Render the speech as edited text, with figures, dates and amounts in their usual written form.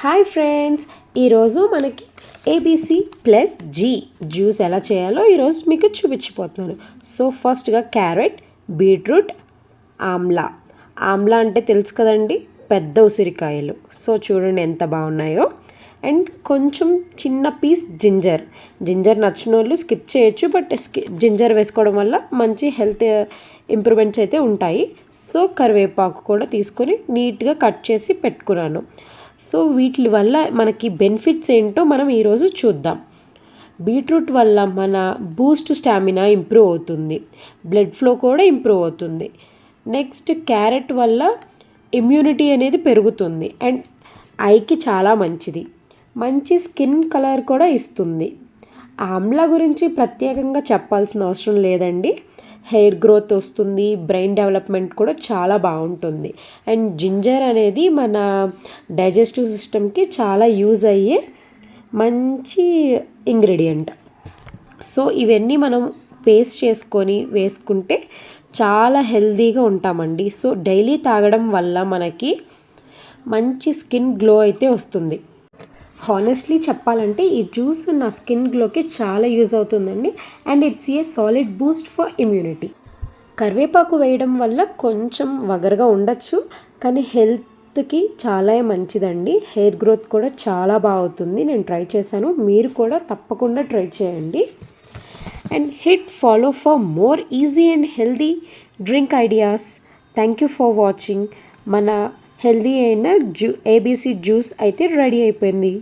Hi friends, ఈరోజు మనకి ABC plus G juice ఎలా చేయాలో ఈరోజు మీకు చూపించిపోతున్నాను. సో ఫస్ట్గా క్యారెట్, బీట్రూట్, ఆమ్లా అంటే తెలుసు కదండి, పెద్ద ఉసిరికాయలు. సో చూడండి ఎంత బాగున్నాయో. అండ్ కొంచెం చిన్న పీస్ జింజర్ నచ్చిన వాళ్ళు స్కిప్ చేయొచ్చు, బట్ జింజర్ వేసుకోవడం వల్ల మంచి హెల్త్ ఇంప్రూవ్మెంట్స్ అయితే ఉంటాయి. సో కరివేపాకు కూడా తీసుకొని నీట్గా కట్ చేసి పెట్టుకున్నాను. సో వీటి వల్ల మనకి బెనిఫిట్స్ ఏంటో మనం ఈరోజు చూద్దాం. బీట్రూట్ వల్ల మన బూస్ట్ స్టామినా ఇంప్రూవ్ అవుతుంది, బ్లడ్ ఫ్లో కూడా ఇంప్రూవ్ అవుతుంది. నెక్స్ట్ క్యారెట్ వల్ల ఇమ్యూనిటీ అనేది పెరుగుతుంది అండ్ ఐకి చాలా మంచిది, మంచి స్కిన్ కలర్ కూడా ఇస్తుంది. ఆమ్లా గురించి ప్రత్యేకంగా చెప్పాల్సిన అవసరం లేదండి, హెయిర్ గ్రోత్ వస్తుంది, బ్రెయిన్ డెవలప్మెంట్ కూడా చాలా బాగుంటుంది. అండ్ జింజర్ అనేది మన డైజెస్టివ్ సిస్టమ్కి చాలా యూజ్ అయ్యే మంచి ఇంగ్రీడియంట్. సో ఇవన్నీ మనం పేస్ట్ చేసుకొని వేసుకుంటే చాలా హెల్తీగా ఉంటామండి. సో డైలీ తాగడం వల్ల మనకి మంచి స్కిన్ గ్లో అయితే వస్తుంది. హానెస్ట్లీ చెప్పాలంటే ఈ జ్యూస్ నా స్కిన్ గ్లోకి చాలా యూజ్ అవుతుందండి. And it's a solid Boost for immunity. కరివేపాకు వేయడం వల్ల కొంచెం వగరగా ఉండొచ్చు, కానీ హెల్త్కి చాలా మంచిదండి. హెయిర్ గ్రోత్ కూడా చాలా బాగుంటుంది. నేను ట్రై చేశాను, మీరు కూడా తప్పకుండా ట్రై చేయండి. And hit follow for more easy and healthy drink ideas. Thank you for watching. మన హెల్తీ అయిన ఏబీసీ జ్యూస్ అయితే రెడీ అయిపోయింది.